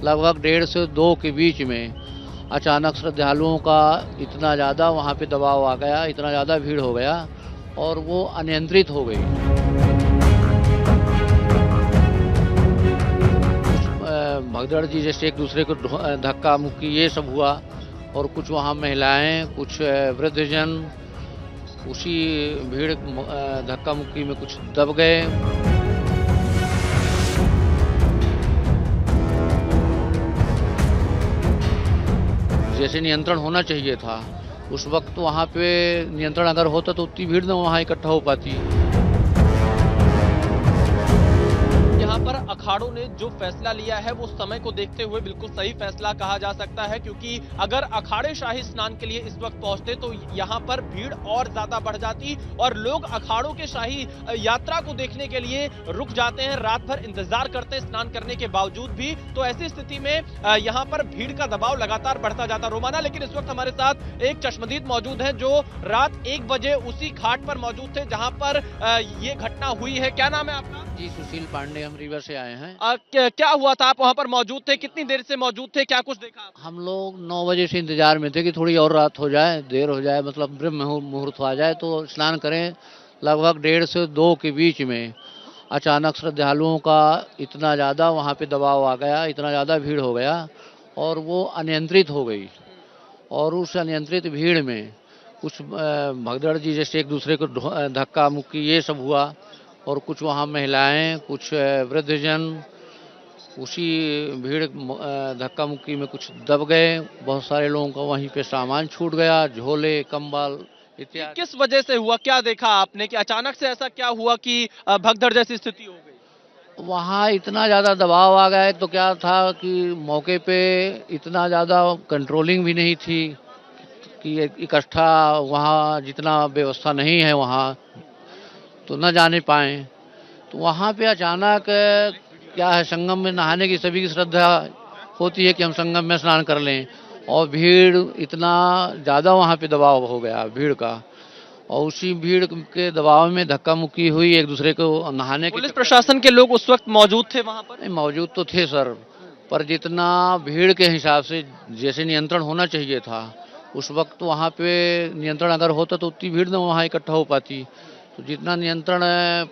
लगभग 1.5 से 2 के बीच में अचानक श्रद्धालुओं का इतना ज़्यादा वहाँ पे दबाव आ गया, इतना ज़्यादा भीड़ हो गया और वो अनियंत्रित हो गई। भगदड़ जी जैसे एक दूसरे को धक्का मुक्की ये सब हुआ और कुछ वहाँ महिलाएं, कुछ वृद्धजन उसी भीड़ धक्का मुक्की में कुछ दब गए। जैसे नियंत्रण होना चाहिए था उस वक्त वहाँ पे नियंत्रण अगर होता तो उतनी भीड़ न वहाँ इकट्ठा हो पाती। यहाँ पर अखाड़ों ने जो फैसला लिया है वो समय को देखते हुए बिल्कुल सही फैसला कहा जा सकता है, क्योंकि अगर अखाड़े शाही स्नान के लिए इस वक्त पहुंचते तो यहाँ पर भीड़ और ज्यादा बढ़ जाती और लोग अखाड़ों के शाही यात्रा को देखने के लिए रुक जाते हैं, रात भर इंतजार करते हैं स्नान करने के बावजूद भी। तो ऐसी स्थिति में यहाँ पर भीड़ का दबाव लगातार बढ़ता जाता रोमाना। लेकिन इस वक्त हमारे साथ एक चश्मदीद मौजूद है जो रात 1 बजे उसी घाट पर मौजूद थे जहाँ पर ये घटना हुई है। क्या नाम है आपका? जी सुशील पांडे, हम रीवा से आए हैं। क्या हुआ था? आप वहां पर मौजूद थे? कितनी देर से मौजूद थे? क्या कुछ देखा आपने? हम लोग 9 बजे से इंतजार में थे कि थोड़ी और रात हो जाए, देर हो जाए, मतलब ब्रह्म मुहूर्त आ जाए तो स्नान करें। लगभग 1.5 से 2 के बीच में अचानक श्रद्धालुओं का इतना ज़्यादा वहाँ पे दबाव आ गया, इतना ज़्यादा भीड़ हो गया और वो अनियंत्रित हो गई। और उस अनियंत्रित भीड़ में कुछ भगदड़ जी जैसे एक दूसरे को धक्का मुक्की ये सब हुआ और कुछ वहाँ महिलाएं, कुछ वृद्धजन उसी भीड़ धक्का मुक्की में कुछ दब गए। बहुत सारे लोगों का वहीं पे सामान छूट गया, झोले, कंबल इत्यादि। किस वजह से हुआ? क्या देखा आपने कि अचानक से ऐसा क्या हुआ कि भगदड़ जैसी स्थिति हो गई? वहाँ इतना ज़्यादा दबाव आ गया तो क्या था कि मौके पे इतना ज़्यादा कंट्रोलिंग भी नहीं थी कि इकट्ठा वहाँ जितना व्यवस्था नहीं है वहाँ तो न जाने पाए। तो वहाँ पे अचानक क्या है, संगम में नहाने की सभी की श्रद्धा होती है कि हम संगम में स्नान कर लें और भीड़ इतना ज़्यादा वहाँ पे दबाव हो गया भीड़ का और उसी भीड़ के दबाव में धक्का मुक्की हुई एक दूसरे को नहाने के। पुलिस प्रशासन के लोग उस वक्त मौजूद थे वहां पर? नहीं, मौजूद तो थे सर, पर जितना भीड़ के हिसाब से जैसे नियंत्रण होना चाहिए था उस वक्त वहाँ पे नियंत्रण अगर होता तो उतनी भीड़ न वहाँ इकट्ठा हो पाती। तो जितना नियंत्रण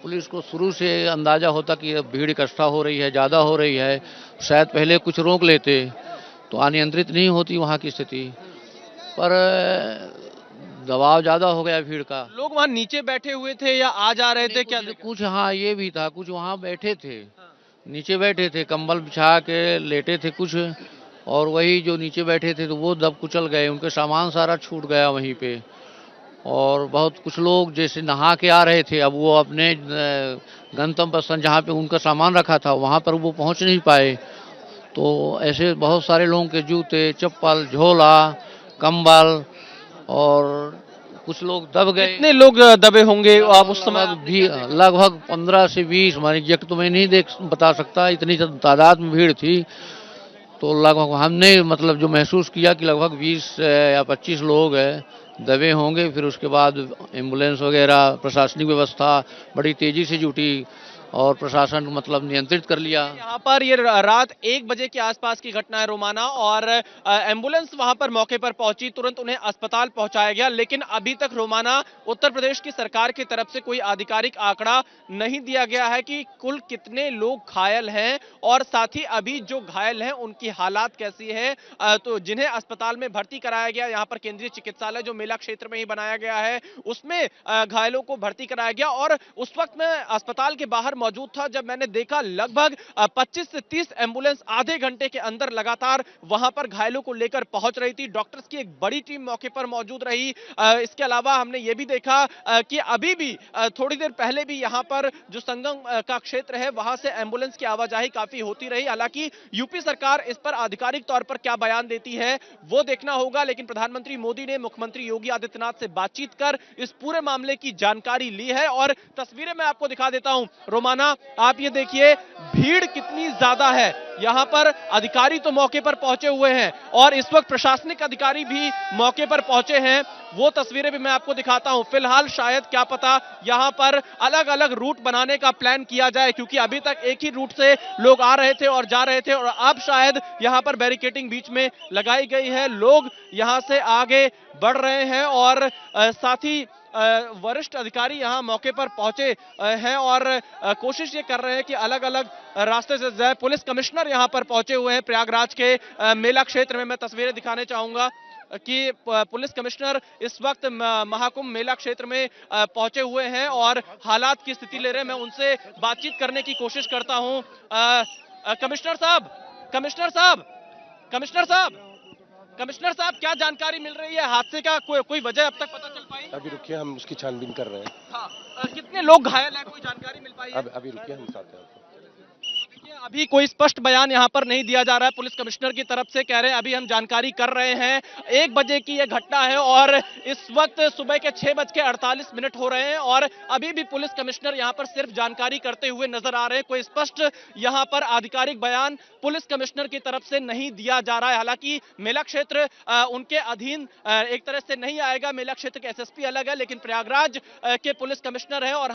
पुलिस को शुरू से अंदाजा होता कि भीड़ इकट्ठा हो रही है, ज़्यादा हो रही है, शायद पहले कुछ रोक लेते तो अनियंत्रित नहीं होती वहाँ की स्थिति। पर दबाव ज़्यादा हो गया भीड़ का। लोग वहां नीचे बैठे हुए थे या आ जा रहे थे? क्या कुछ हाँ ये भी था, कुछ वहाँ बैठे थे, नीचे बैठे थे, कंबल बिछा के लेटे थे कुछ, और वही जो नीचे बैठे थे तो वो दब कुचल गए, उनके सामान सारा छूट गया वहीं पे। और बहुत कुछ लोग जैसे नहा के आ रहे थे, अब वो अपने गंतव्य स्थान जहाँ पे उनका सामान रखा था वहाँ पर वो पहुँच नहीं पाए। तो ऐसे बहुत सारे लोगों के जूते, चप्पल, झोला, कंबल और कुछ लोग दब गए। कितने लोग दबे होंगे आप उस समय? भी लगभग 15 से 20, हमारी एग्जैक्ट तो मैं नहीं बता सकता, इतनी तादाद में भीड़ थी। तो लगभग हमने मतलब जो महसूस किया कि लगभग 20 या 25 लोग दबे होंगे। फिर उसके बाद एम्बुलेंस वगैरह, प्रशासनिक व्यवस्था बड़ी तेजी से जुटी और प्रशासन मतलब नियंत्रित कर लिया। यहाँ पर ये रात 1 बजे के आसपास की घटना है रोमाना, और एम्बुलेंस वहां पर मौके पर पहुंची, तुरंत उन्हें अस्पताल पहुंचाया गया। लेकिन अभी तक रोमाना उत्तर प्रदेश की सरकार की तरफ से कोई आधिकारिक आंकड़ा नहीं दिया गया है कि कुल कितने लोग घायल हैं और साथ ही अभी जो घायल हैं उनकी हालात कैसी है। तो जिन्हें अस्पताल में भर्ती कराया गया, यहाँ पर केंद्रीय चिकित्सालय जो मेला क्षेत्र में ही बनाया गया है उसमें घायलों को भर्ती कराया गया। और उस वक्त मैं अस्पताल के बाहर मौजूद था जब मैंने देखा लगभग 25 से 30 एम्बुलेंस आधे घंटे के अंदर लगातार वहां पर घायलों को लेकर पहुंच रही थी। डॉक्टर्स की एक बड़ी टीम मौके पर मौजूद रही। इसके अलावा हमने ये भी देखा कि अभी भी थोड़ी देर पहले भी यहां पर जो संगम का क्षेत्र है वहां से एम्बुलेंस की आवाजाही काफी होती रही। हालांकि यूपी सरकार इस पर आधिकारिक तौर पर क्या बयान देती है वो देखना होगा। लेकिन प्रधानमंत्री मोदी ने मुख्यमंत्री योगी आदित्यनाथ से बातचीत कर इस पूरे मामले की जानकारी ली है और तस्वीरें मैं आपको दिखा देता हूं। रोमांचक रोमाना, आप ये देखिए भीड़ कितनी ज्यादा है। यहाँ पर अधिकारी तो मौके पर पहुंचे हुए हैं और इस वक्त प्रशासनिक अधिकारी भी मौके पर पहुंचे हैं। वो तस्वीरें भी मैं आपको दिखाता हूं। फिलहाल शायद क्या पता यहाँ पर अलग अलग रूट बनाने का प्लान किया जाए, क्योंकि अभी तक एक ही रूट से लोग आ रहे थे और जा रहे थे और अब शायद यहाँ पर बैरिकेडिंग बीच में लगाई गई है। लोग यहाँ से आगे बढ़ रहे हैं और साथ ही वरिष्ठ अधिकारी यहां मौके पर पहुंचे हैं और कोशिश ये कर रहे हैं कि अलग अलग रास्ते से जाए। पुलिस कमिश्नर यहां पर पहुंचे हुए हैं प्रयागराज के मेला क्षेत्र में। मैं तस्वीरें दिखाने चाहूंगा कि पुलिस कमिश्नर इस वक्त महाकुंभ मेला क्षेत्र में पहुंचे हुए हैं और हालात की स्थिति ले रहे हैं। मैं उनसे बातचीत करने की कोशिश करता हूं। कमिश्नर साहब, कमिश्नर साहब, कमिश्नर साहब, कमिश्नर साहब, क्या जानकारी मिल रही है हादसे का? कोई वजह अब तक पता चल पाई? अभी रुकिए, हम उसकी छानबीन कर रहे हैं। हाँ, कितने लोग घायल हैं, कोई जानकारी मिल पाई है? अभी रुकिए, हम साथ हैं। देखिए, अभी कोई स्पष्ट बयान यहाँ पर नहीं दिया जा रहा है। पुलिस कमिश्नर की तरफ से कह रहे हैं अभी हम जानकारी कर रहे हैं। 1 बजे की यह घटना है और इस वक्त सुबह के 6:48 हो रहे हैं और अभी भी पुलिस कमिश्नर यहाँ पर सिर्फ जानकारी करते हुए नजर आ रहे हैं। कोई स्पष्ट यहाँ पर आधिकारिक बयान पुलिस कमिश्नर की तरफ से नहीं दिया जा रहा है। हालांकि मेला क्षेत्र उनके अधीन एक तरह से नहीं आएगा। मेला क्षेत्र के एसएसपी अलग है, लेकिन प्रयागराज के पुलिस कमिश्नर है और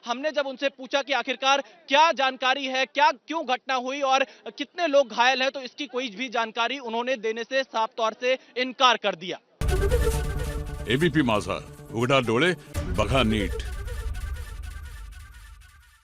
हमने जब उनसे पूछा कि आखिरकार क्या जानकारी है, क्यों घटना हुई और कितने लोग घायल हैं, तो इसकी कोई भी जानकारी उन्होंने देने से साफ तौर से इनकार कर दिया। एबीपी माझा, उघडा डोळे बघा नीट।